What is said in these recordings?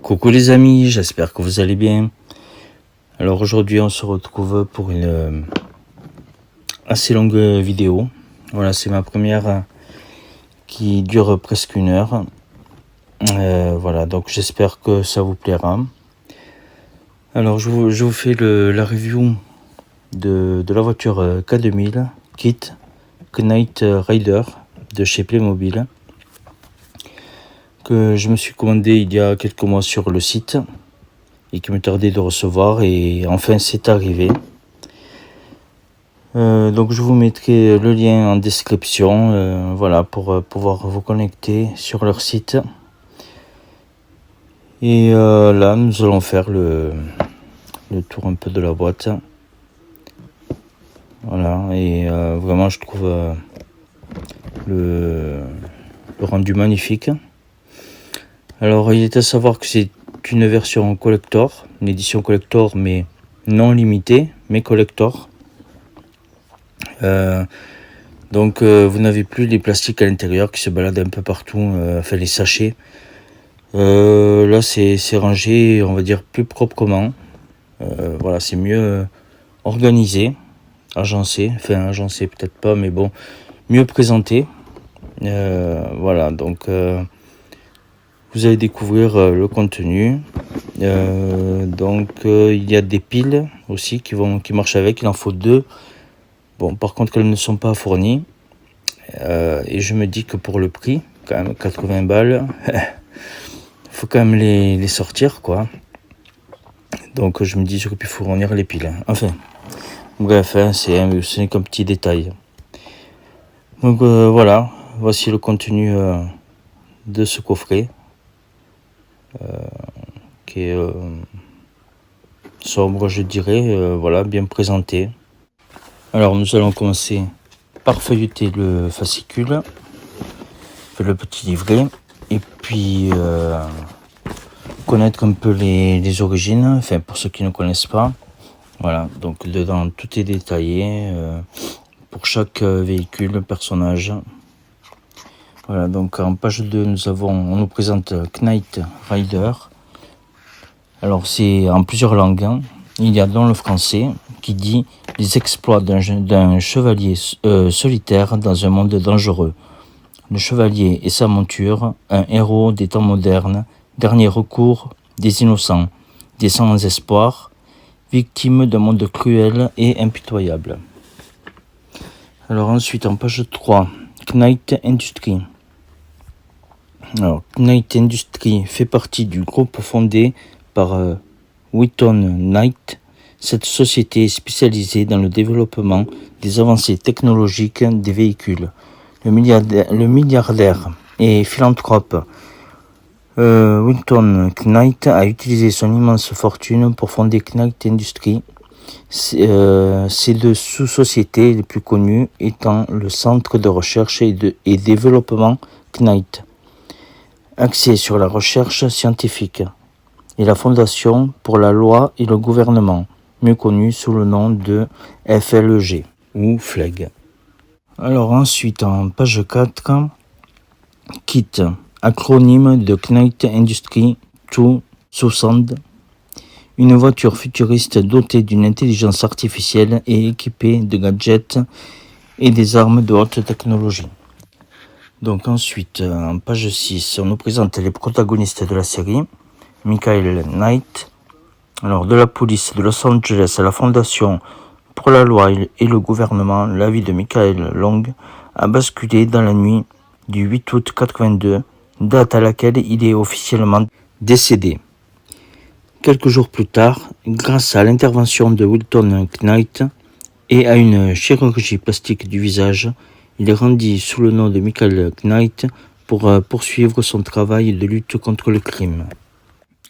Coucou les amis, j'espère que vous allez bien. Alors aujourd'hui on se retrouve pour une assez longue vidéo. Voilà, c'est ma première qui dure presque 1 heure. Voilà, donc j'espère que ça vous plaira. Alors je vous fais la review de la voiture K2000 Kit Knight Rider de chez Playmobil, que je me suis commandé il y a quelques mois sur le site et qui me tardait de recevoir, et enfin c'est arrivé. Donc je vous mettrai le lien en description, voilà, pour pouvoir vous connecter sur leur site. Et là nous allons faire le tour un peu de la boîte. Voilà, et vraiment je trouve le rendu magnifique. Alors il est à savoir que c'est une version collector, une édition collector, mais non limitée, mais collector. Donc vous n'avez plus les plastiques à l'intérieur qui se baladent un peu partout, enfin les sachets. Là c'est rangé, on va dire, plus proprement. Voilà, c'est mieux organisé, agencé, enfin agencé peut-être pas, mais bon, mieux présenté. Voilà, donc vous allez découvrir le contenu. Donc il y a des piles aussi qui marchent avec, il en faut 2. Bon, par contre elles ne sont pas fournies. Et je me dis que pour le prix, quand même 80 balles, faut quand même les sortir, quoi. Donc je me dis, j'aurais pu fournir les piles. Enfin, bref, hein, ce n'est qu'un petit détail. Donc voilà, voici le contenu de ce coffret, qui est sobre, je dirais, voilà, bien présenté. Alors nous allons commencer par feuilleter le fascicule, le petit livret, et puis connaître un peu les origines, enfin pour ceux qui ne connaissent pas. Voilà, donc dedans tout est détaillé pour chaque véhicule, personnage. Voilà, donc en page 2 on nous présente Knight Rider. Alors c'est en plusieurs langues, hein. Il y a dans le français qui dit les exploits d'un chevalier solitaire dans un monde dangereux. Le chevalier et sa monture, un héros des temps modernes, dernier recours des innocents, des sans espoir, victimes d'un monde cruel et impitoyable. Alors ensuite, en page 3, Knight Industries. Alors, Knight Industries fait partie du groupe fondé par Wheaton Knight. Cette société est spécialisée dans le développement des avancées technologiques des véhicules. Le milliardaire et philanthrope Wheaton Knight a utilisé son immense fortune pour fonder Knight Industries. Ces 2 sous-sociétés les plus connues étant le Centre de recherche et développement Knight, axé sur la recherche scientifique, et la Fondation pour la loi et le gouvernement, mieux connue sous le nom de FLG ou FLEG. Alors ensuite, en page 4, KIT, acronyme de Knight Industries 260, une voiture futuriste dotée d'une intelligence artificielle et équipée de gadgets et des armes de haute technologie. Donc ensuite, en page 6, on nous présente les protagonistes de la série. Michael Knight, alors de la police de Los Angeles à la Fondation pour la loi et le gouvernement, la vie de Michael Long a basculé dans la nuit du 8 août 82, date à laquelle il est officiellement décédé. Quelques jours plus tard, grâce à l'intervention de Wheaton Knight et à une chirurgie plastique du visage, il est rendu sous le nom de Michael Knight pour poursuivre son travail de lutte contre le crime.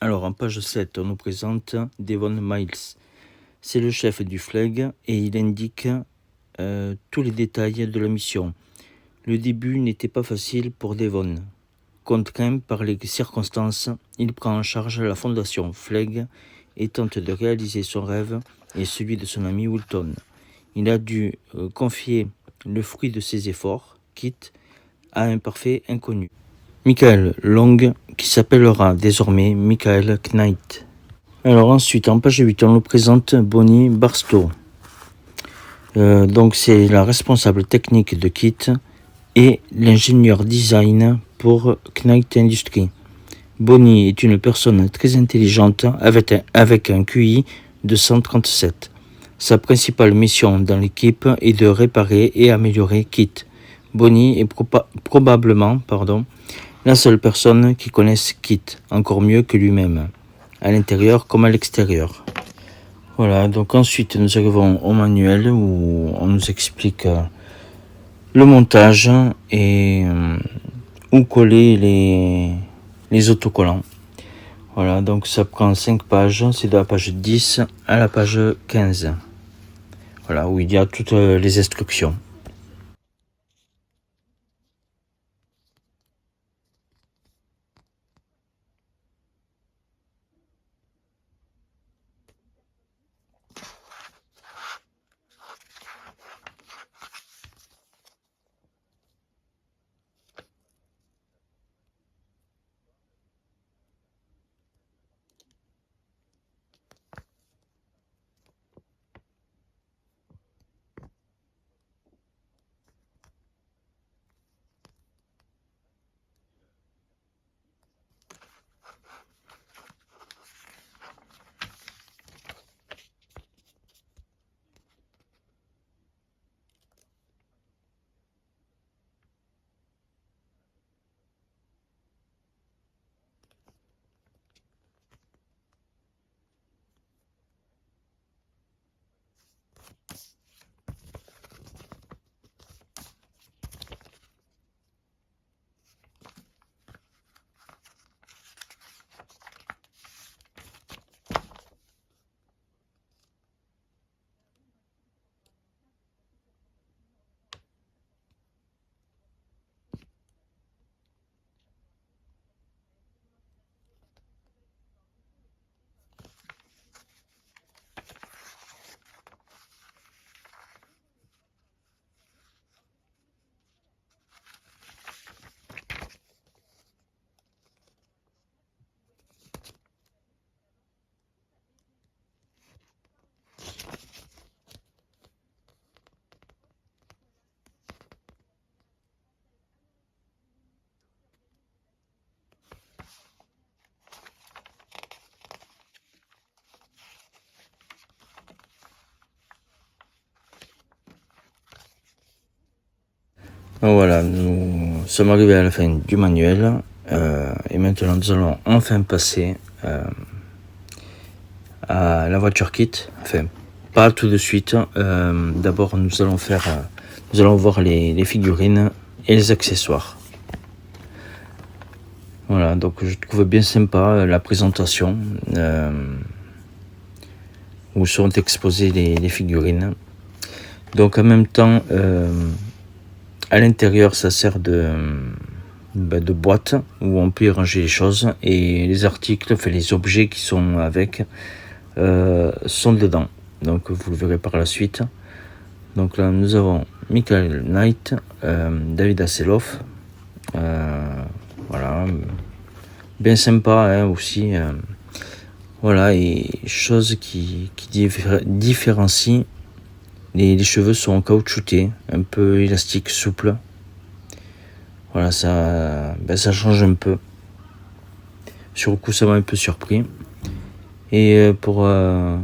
Alors en page 7, on nous présente Devon Miles. C'est le chef du FLEG et il indique tous les détails de la mission. Le début n'était pas facile pour Devon. Contraint par les circonstances, il prend en charge la fondation FLEG et tente de réaliser son rêve et celui de son ami Wheaton. Il a dû confier le fruit de ses efforts, KIT, à un parfait inconnu. Michael Long qui s'appellera désormais Michael Knight. Alors ensuite, en page 8, on nous présente Bonnie Barstow. Donc c'est la responsable technique de Kit et l'ingénieur design pour Knight Industries. Bonnie est une personne très intelligente avec un QI de 137. Sa principale mission dans l'équipe est de réparer et améliorer Kit. Bonnie est probablement la seule personne qui connaisse Kit, encore mieux que lui-même, à l'intérieur comme à l'extérieur. Voilà, donc ensuite nous arrivons au manuel où on nous explique le montage et où coller les autocollants. Voilà, donc ça prend 5 pages, c'est de la page 10 à la page 15. Voilà, où il y a toutes les instructions. Voilà, nous sommes arrivés à la fin du manuel et maintenant nous allons enfin passer à la voiture kit. Enfin, pas tout de suite. D'abord, nous allons voir les figurines et les accessoires. Voilà, donc je trouve bien sympa la présentation où sont exposées les figurines. Donc en même temps, à l'intérieur, ça sert de boîte où on peut y ranger les choses et les articles, enfin les objets qui sont avec sont dedans. Donc vous le verrez par la suite. Donc là nous avons Michael Knight, David Hasselhoff, voilà, bien sympa aussi. Voilà, et chose qui différencie, les cheveux sont caoutchoutés, un peu élastiques, souples. Voilà, ça change un peu. Sur le coup, ça m'a un peu surpris. Et pour la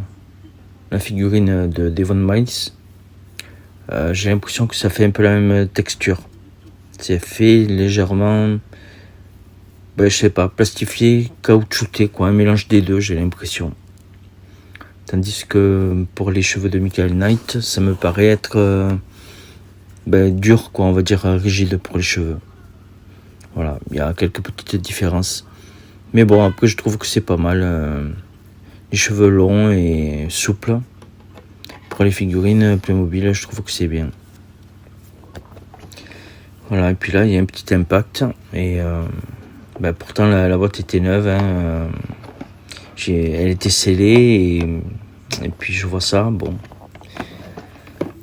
figurine de Devon Miles, j'ai l'impression que ça fait un peu la même texture. C'est fait légèrement, je sais pas, plastifié, caoutchouté, un mélange des deux, j'ai l'impression. Tandis que pour les cheveux de Michael Knight, ça me paraît être dur, on va dire rigide pour les cheveux. Voilà, il y a quelques petites différences. Mais bon, après je trouve que c'est pas mal. Les cheveux longs et souples. Pour les figurines Playmobil, je trouve que c'est bien. Voilà, et puis là, il y a un petit impact. Et pourtant, la boîte était neuve. Elle était scellée. Et puis, je vois ça. Bon.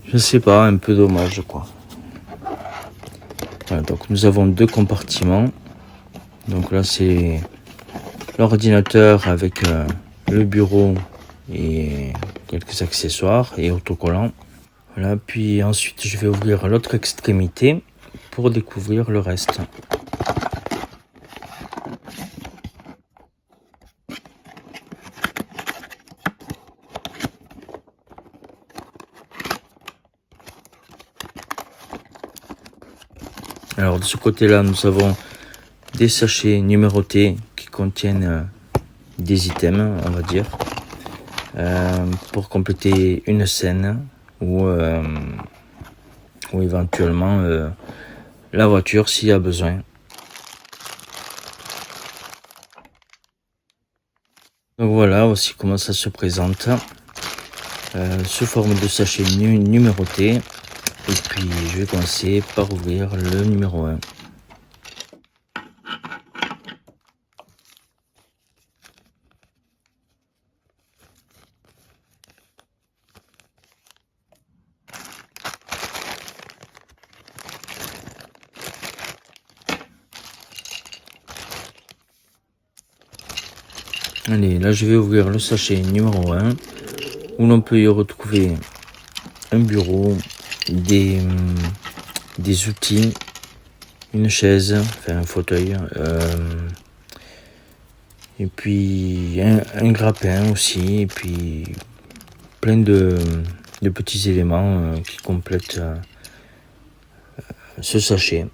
Je sais pas, un peu dommage, Voilà, donc nous avons 2 compartiments. Donc là c'est l'ordinateur avec le bureau et quelques accessoires et autocollants. Voilà, puis ensuite je vais ouvrir l'autre extrémité pour découvrir le reste. Alors de ce côté-là, nous avons des sachets numérotés qui contiennent des items, on va dire, pour compléter une scène ou éventuellement la voiture s'il y a besoin. Donc voilà, voici comment ça se présente sous forme de sachet numéroté. Et puis je vais commencer par ouvrir le numéro 1. Allez, là je vais ouvrir le sachet numéro 1 où l'on peut y retrouver un bureau, des outils, une chaise, enfin un fauteuil, et puis un grappin aussi, et puis plein de petits éléments qui complètent ce sachet.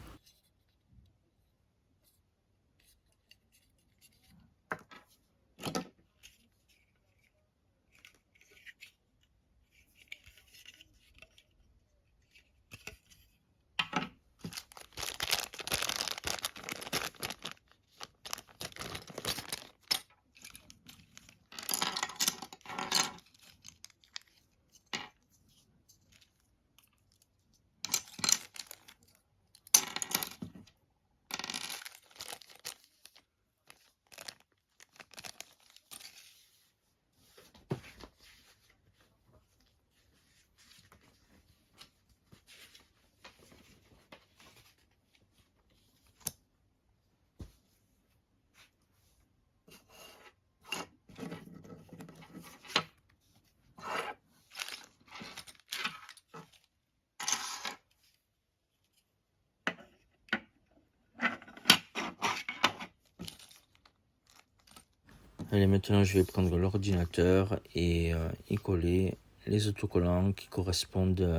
Allez, maintenant je vais prendre l'ordinateur et y coller les autocollants qui correspondent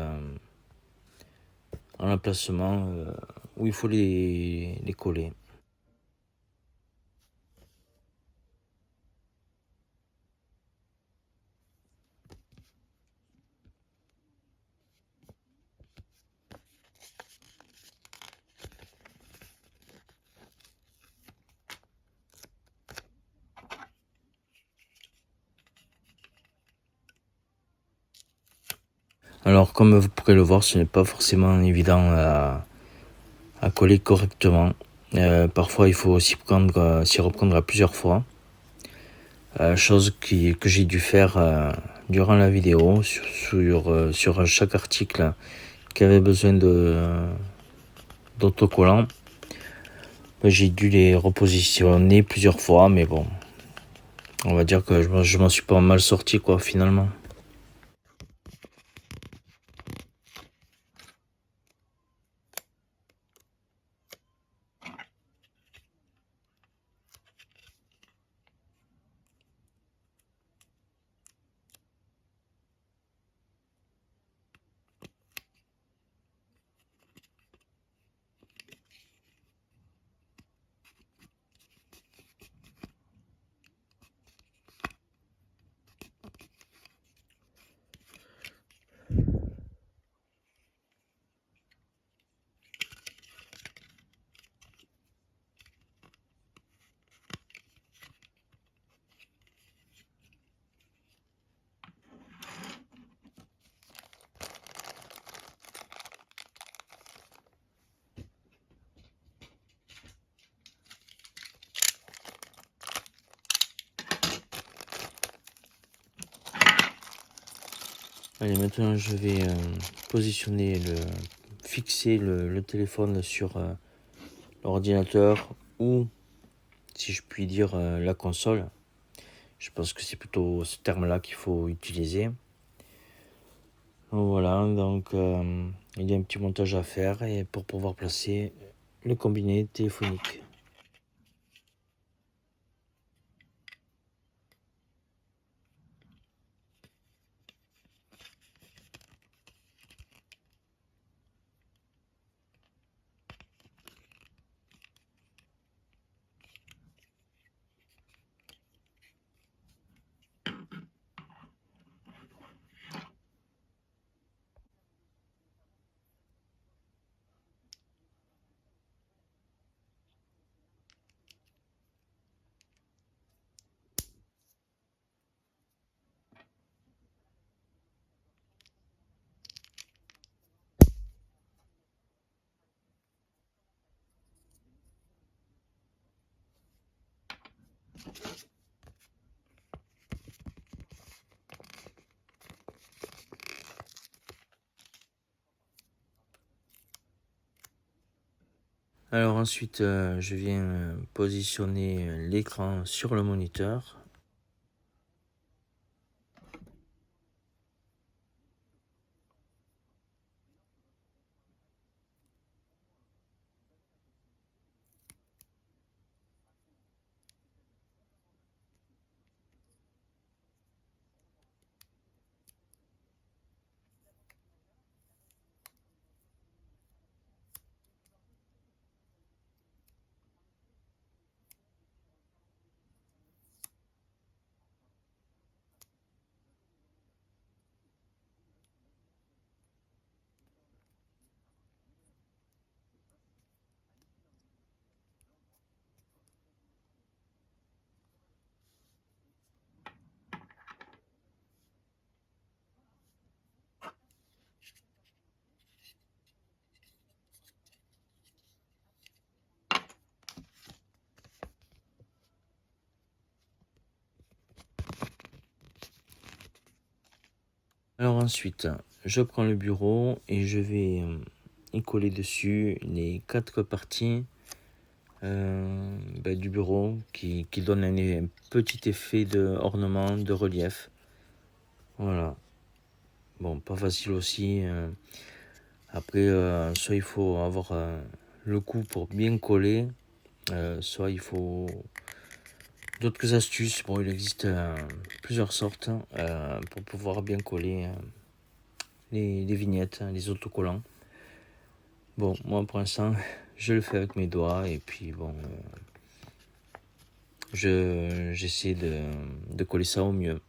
à l'emplacement où il faut les coller. Alors comme vous pourrez le voir, ce n'est pas forcément évident à coller correctement. Parfois il faut aussi s'y reprendre à plusieurs fois. Chose que j'ai dû faire durant la vidéo sur chaque article qui avait besoin d'autocollants. J'ai dû les repositionner plusieurs fois, mais bon, on va dire que je m'en suis pas mal sorti quoi finalement. Allez, maintenant je vais fixer le téléphone sur l'ordinateur ou si je puis dire, la console. Je pense que c'est plutôt ce terme-là qu'il faut utiliser. Voilà, donc il y a un petit montage à faire et pour pouvoir placer le combiné téléphonique. Alors ensuite, je viens positionner l'écran sur le moniteur. Alors ensuite, je prends le bureau et je vais y coller dessus les 4 parties du bureau qui donnent un petit effet de ornement, de relief. Voilà. Bon, pas facile aussi. Après, soit il faut avoir le coup pour bien coller, soit il faut d'autres astuces. Bon, il existe plusieurs sortes pour pouvoir bien coller les vignettes, les autocollants. Bon, moi pour l'instant, je le fais avec mes doigts et puis bon, j'essaie de coller ça au mieux.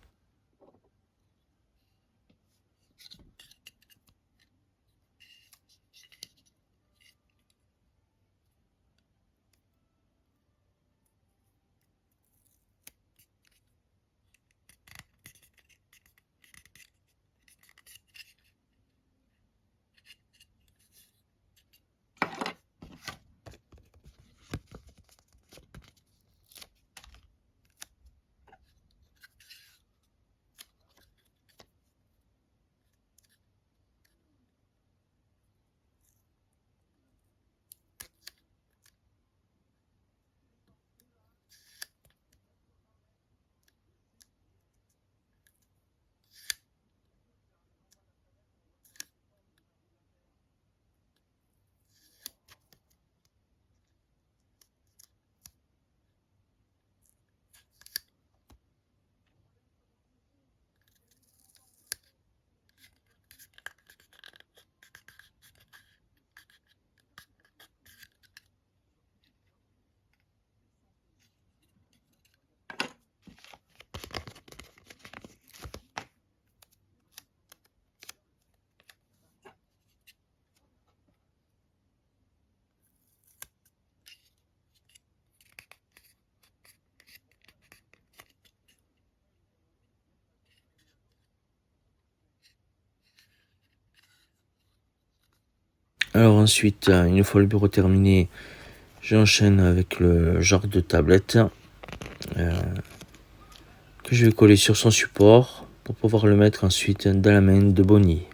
Alors ensuite, une fois le bureau terminé, j'enchaîne avec le genre de tablette que je vais coller sur son support pour pouvoir le mettre ensuite dans la main de Bonnie.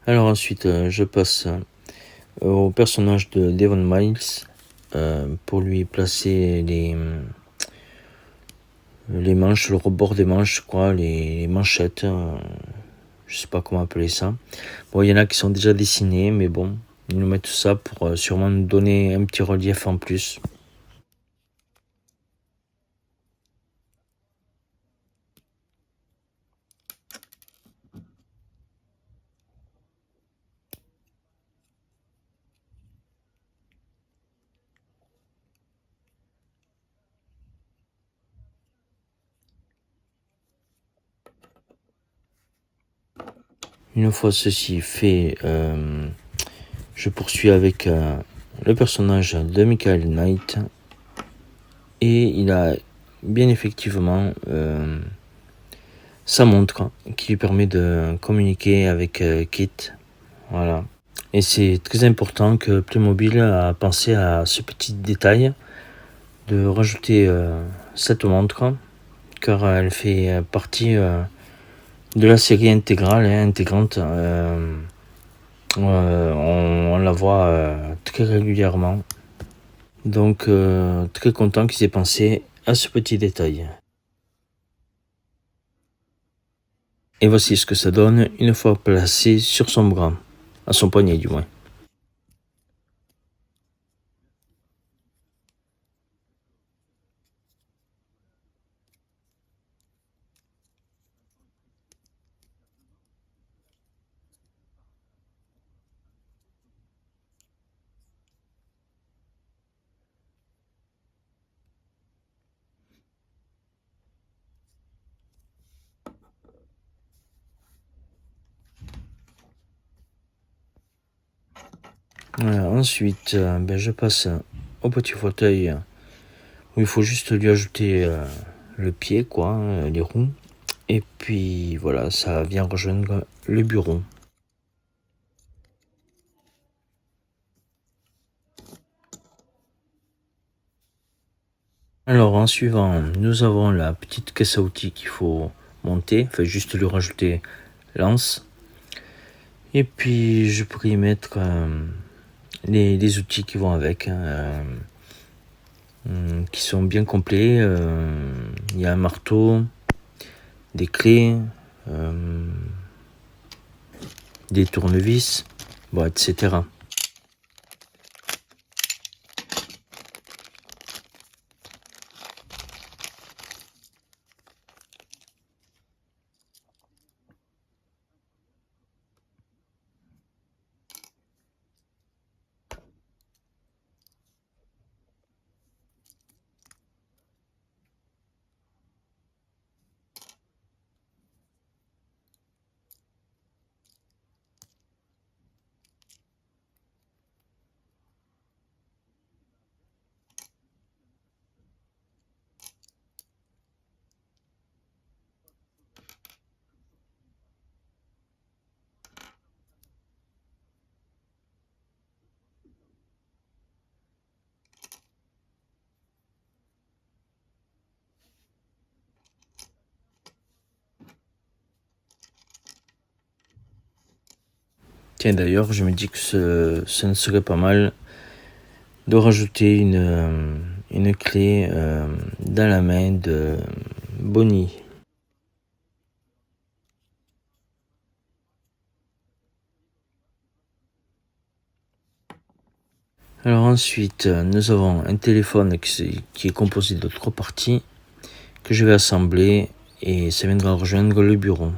Alors ensuite, je passe au personnage de Devon Miles pour lui placer les manches, le rebord des manches, quoi, les manchettes, je sais pas comment appeler ça. Bon, il y en a qui sont déjà dessinés, mais bon, ils nous mettent tout ça pour sûrement nous donner un petit relief en plus. Une fois ceci fait, je poursuis avec le personnage de Michael Knight et il a bien effectivement sa montre qui lui permet de communiquer avec Kit. Voilà. Et c'est très important que Playmobil a pensé à ce petit détail de rajouter cette montre car elle fait partie de la série intégrale, intégrante. On la voit très régulièrement. Donc très content qu'ils aient pensé à ce petit détail. Et voici ce que ça donne une fois placé sur son bras, à son poignet du moins. Voilà, ensuite, je passe au petit fauteuil où il faut juste lui ajouter le pied, quoi, les roues. Et puis voilà, ça vient rejoindre le bureau. Alors en suivant, nous avons la petite caisse à outils qu'il faut monter, enfin juste lui rajouter l'anse. Et puis je pourrais y mettre les outils qui vont avec, qui sont bien complets. Il y a un marteau, des clés, des tournevis, bon, etc. Tiens, d'ailleurs, je me dis que ce ne serait pas mal de rajouter une clé dans la main de Bonnie. Alors ensuite, nous avons un téléphone qui est composé de 3 parties que je vais assembler et ça viendra rejoindre le bureau.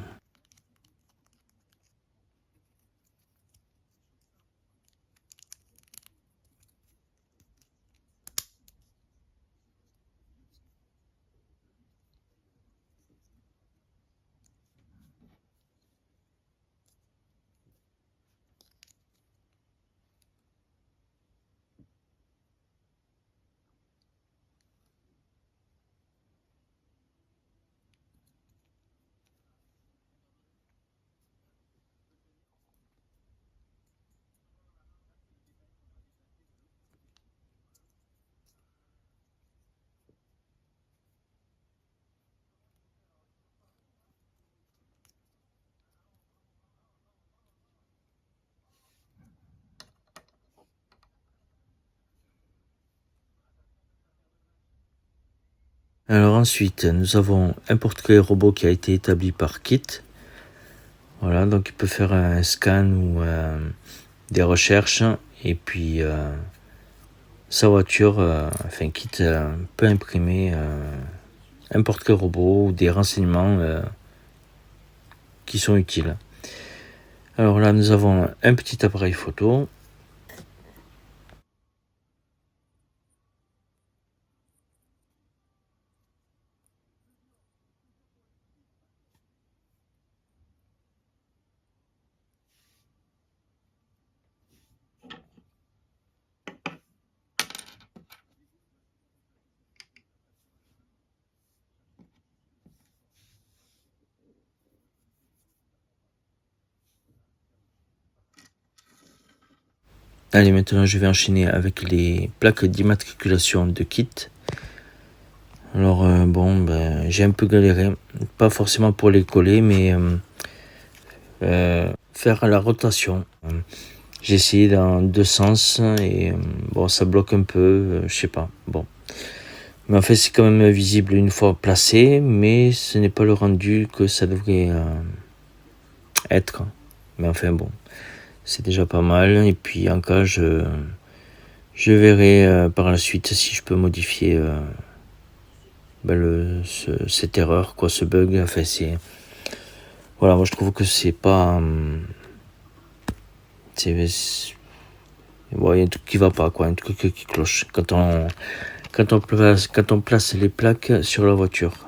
Alors ensuite, nous avons un portrait robot qui a été établi par Kit. Voilà, donc il peut faire un scan ou des recherches et puis sa voiture, Kit peut imprimer un portrait robot ou des renseignements qui sont utiles. Alors là, nous avons un petit appareil photo. Allez, maintenant je vais enchaîner avec les plaques d'immatriculation de Kit. Alors j'ai un peu galéré, pas forcément pour les coller, mais faire la rotation. J'ai essayé dans deux sens et ça bloque un peu, je sais pas. Bon, mais en fait c'est quand même visible une fois placé, mais ce n'est pas le rendu que ça devrait être. Mais enfin bon, c'est déjà pas mal. Et puis en cas, je verrai par la suite si je peux modifier cette erreur, quoi, ce bug. Enfin, voilà, moi je trouve que c'est pas. Bon, il y a un truc qui va pas, quoi, un truc qui cloche quand on place les plaques sur la voiture.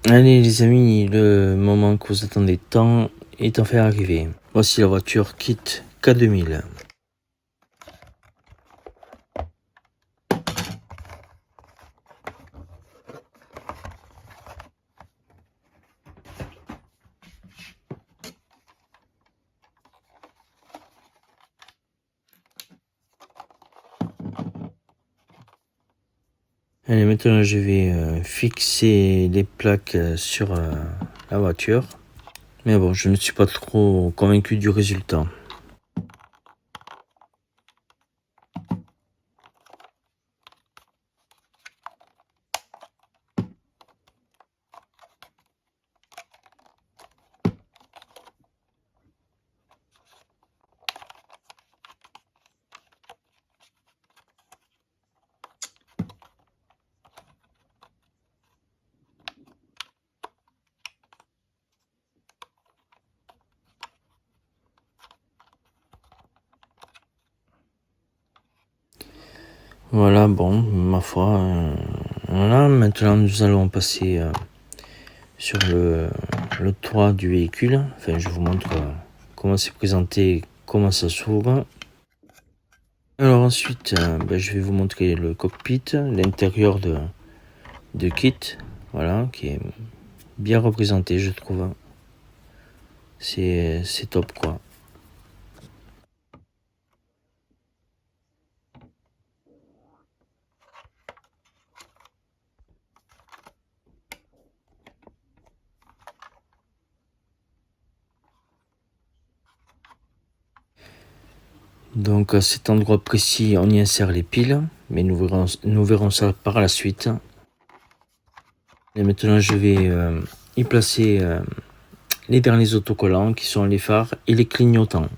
Allez les amis, le moment que vous attendez tant est enfin arrivé. Voici la voiture Kit K2000. Allez, maintenant je vais fixer les plaques sur la voiture. Mais bon, je ne suis pas trop convaincu du résultat. Voilà, bon, ma foi, voilà, maintenant nous allons passer sur le toit du véhicule. Enfin, je vous montre comment c'est présenté, comment ça s'ouvre. Alors ensuite, je vais vous montrer le cockpit, l'intérieur de Kit, voilà, qui est bien représenté, je trouve. C'est top, quoi. Donc à cet endroit précis, on y insère les piles, mais nous verrons ça par la suite. Et maintenant, je vais y placer les derniers autocollants qui sont les phares et les clignotants.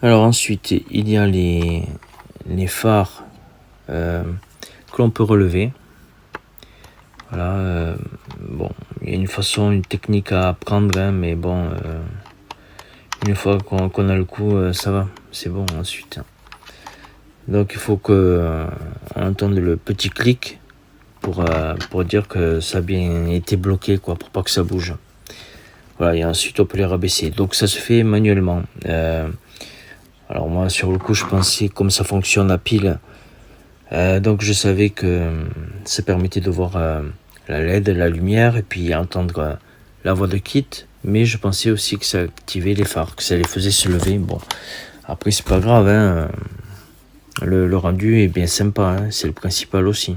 Alors ensuite, il y a les phares que l'on peut relever. Voilà, bon, il y a une technique à apprendre, hein, mais bon, une fois qu'on a le coup, ça va, c'est bon ensuite. Donc il faut que on entende le petit clic pour dire que ça a bien été bloqué, quoi, pour pas que ça bouge. Voilà, et ensuite on peut les rabaisser. Donc ça se fait manuellement. Alors moi sur le coup je pensais comme ça fonctionne à pile. Donc je savais que ça permettait de voir la LED, la lumière et puis entendre la voix de Kit. Mais je pensais aussi que ça activait les phares, que ça les faisait se lever. Bon, après c'est pas grave, hein. Le rendu est bien sympa, hein, c'est le principal aussi.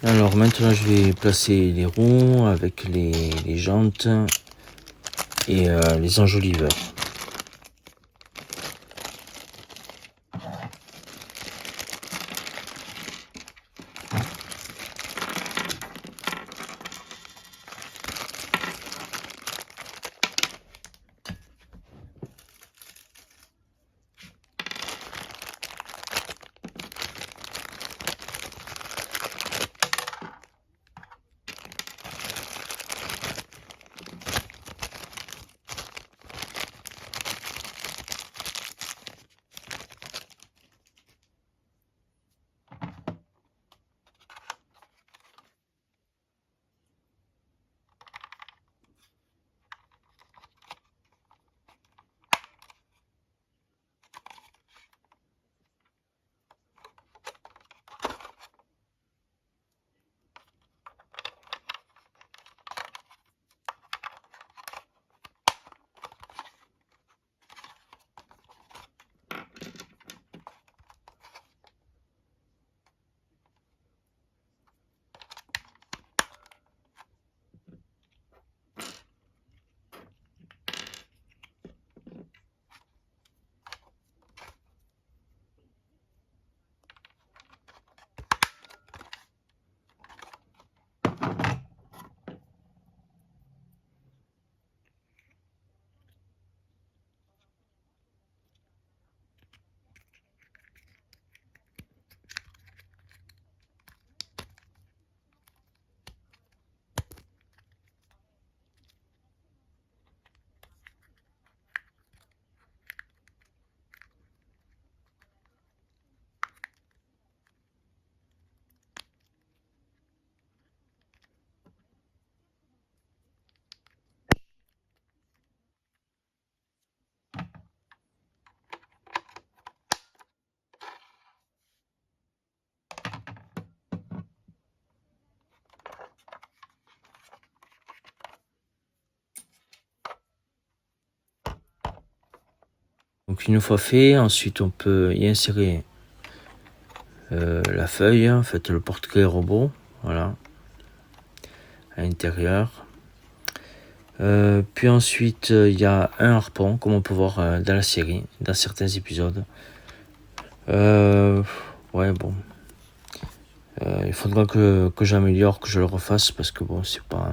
Alors maintenant je vais placer les roues avec les jantes et les enjoliveurs. Donc une fois fait, ensuite on peut y insérer la feuille, en fait le porte-clés robot, voilà, à l'intérieur. Puis ensuite il y a un harpon, comme on peut voir dans la série, dans certains épisodes. Ouais, bon. Il faudra que j'améliore, que je le refasse parce que bon, c'est pas.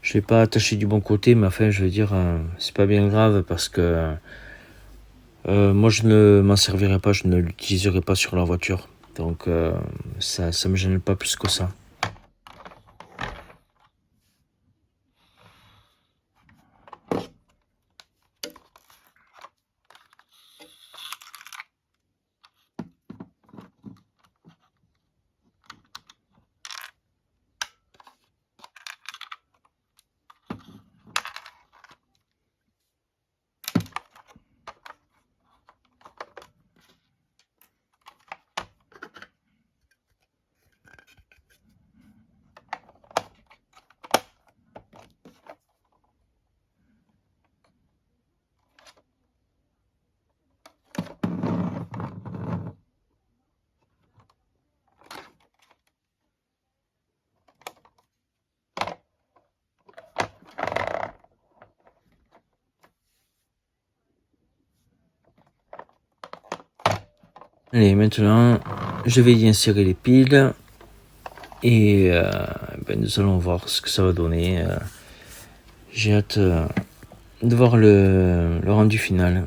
Je l'ai pas attaché du bon côté, mais enfin, je veux dire, c'est pas bien grave parce que Moi, je ne m'en servirai pas, je ne l'utiliserai pas sur la voiture. Donc, ça me gêne pas plus que ça. Allez, maintenant, je vais y insérer les piles et nous allons voir ce que ça va donner. J'ai hâte de voir le rendu final.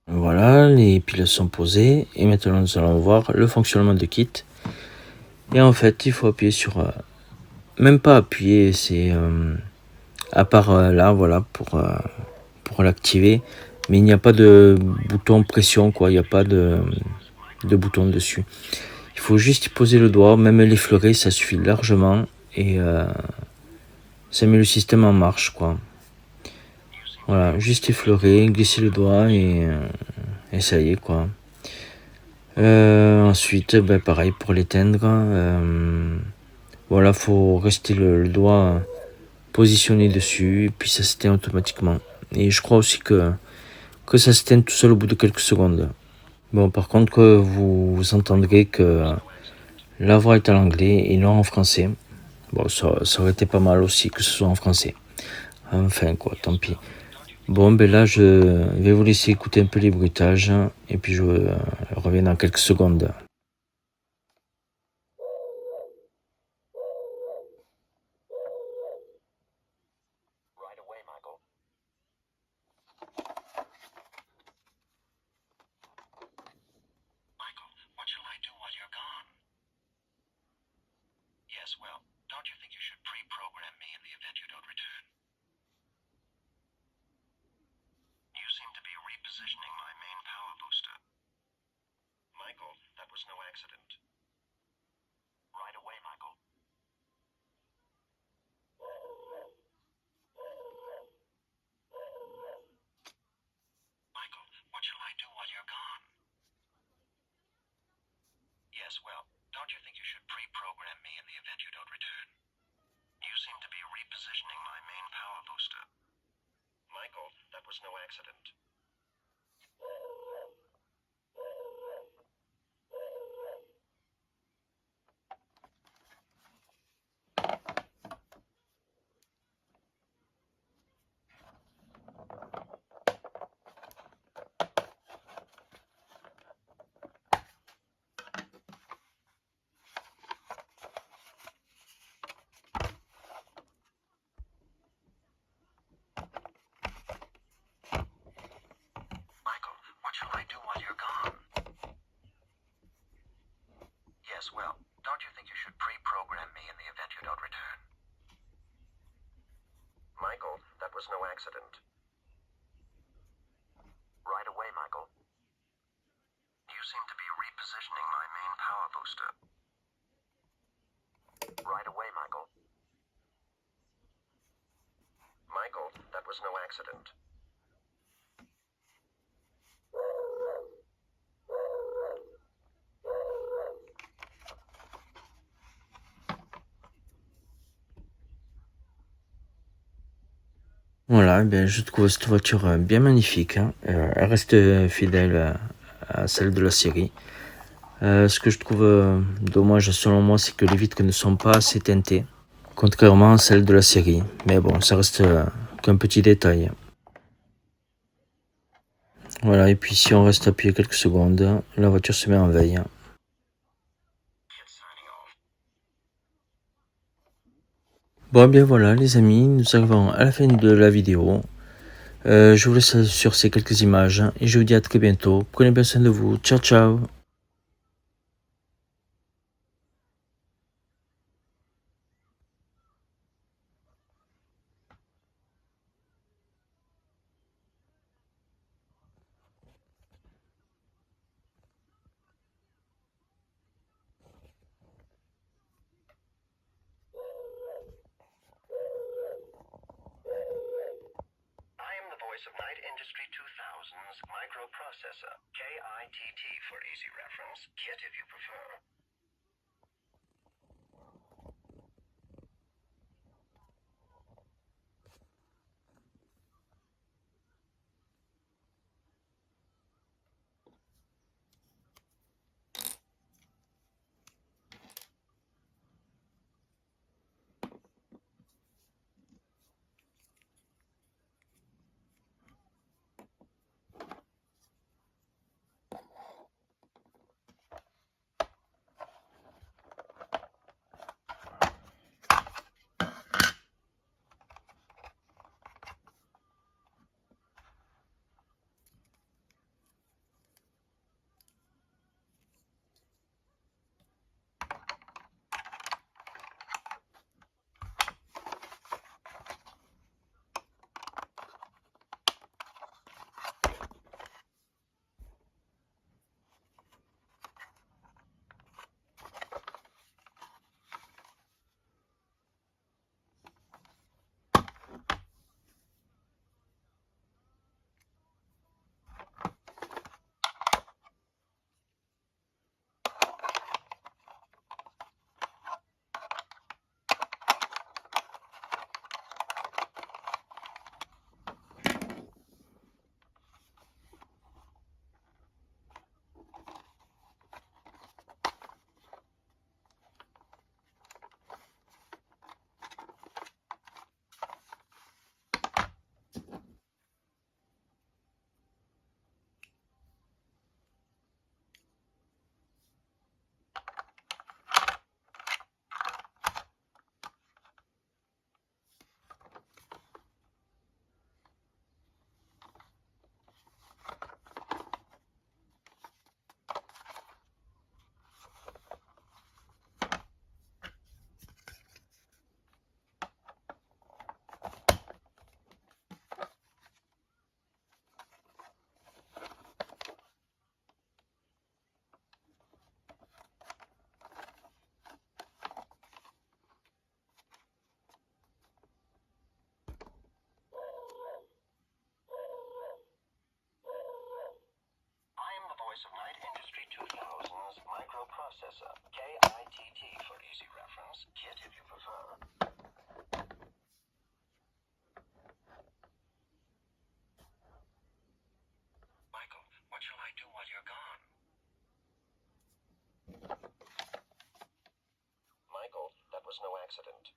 Voilà, les piles sont posées et maintenant nous allons voir le fonctionnement du kit. Et en fait, il faut appuyer sur... même pas appuyer, c'est... à part là, voilà, pour l'activer. Mais il n'y a pas de bouton pression, quoi. Il n'y a pas de bouton dessus. Il faut juste y poser le doigt, même l'effleurer, ça suffit largement. Et ça met le système en marche, quoi. Voilà, juste effleurer, glisser le doigt et ça y est, quoi. Ensuite, pareil pour l'éteindre. Voilà, faut rester le doigt positionné dessus et puis ça s'éteint automatiquement. Et je crois aussi que ça s'éteint tout seul au bout de quelques secondes. Bon, par contre, vous entendrez que la voix est en anglais et non en français. Bon, ça aurait été pas mal aussi que ce soit en français. Enfin, quoi, tant pis. Bon, là, je vais vous laisser écouter un peu les bruitages et puis je reviens dans quelques secondes. Well, don't you think you should pre-program me in the event you don't return? You seem to be repositioning my main power booster. Michael, that was no accident. Right away, Michael. Michael, what shall I do while you're gone? Yes, well, don't you think you should pre-program me in the event you don't return? You seem to be repositioning my main power booster. Michael, that was no accident. Michael, what shall I do while you're gone? Yes, well, don't you think you should pre-program me in the event you don't return? Michael, that was no accident. Right away, Michael. You seem to be repositioning my main power booster. Right away, Michael. Michael, that was no accident. Voilà, je trouve cette voiture bien magnifique. Elle reste fidèle à celle de la série. Ce que je trouve dommage selon moi, c'est que les vitres ne sont pas assez teintées, contrairement à celles de la série. Mais bon, ça reste qu'un petit détail. Voilà, et puis si on reste appuyé quelques secondes, la voiture se met en veille. Bon, bien voilà les amis, nous arrivons à la fin de la vidéo. Je vous laisse sur ces quelques images et je vous dis à très bientôt. Prenez bien soin de vous. Ciao, ciao. I am the voice of Knight Industry 2000's microprocessor, KITT for easy reference, KIT if you prefer. I am the voice of Knight Industry 2000's microprocessor, KITT for easy reference, KIT if you prefer. Michael, what shall I do while you're gone? Michael, that was no accident.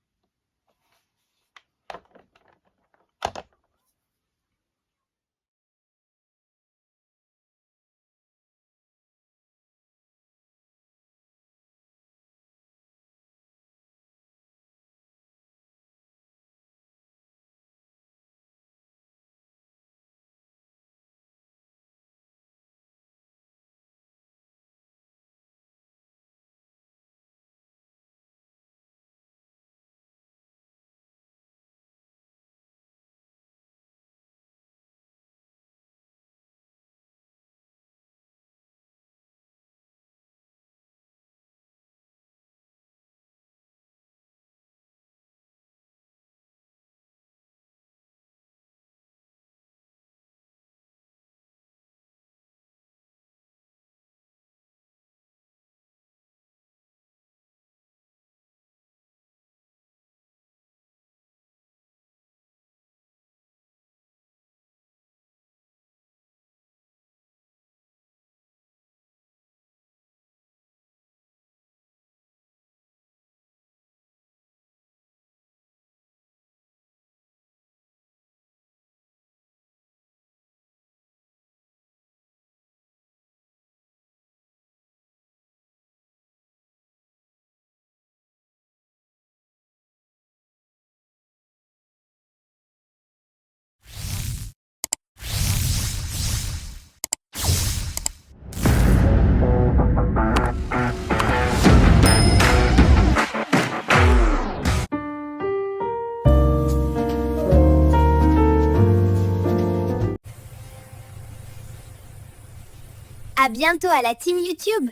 À bientôt à la team YouTube.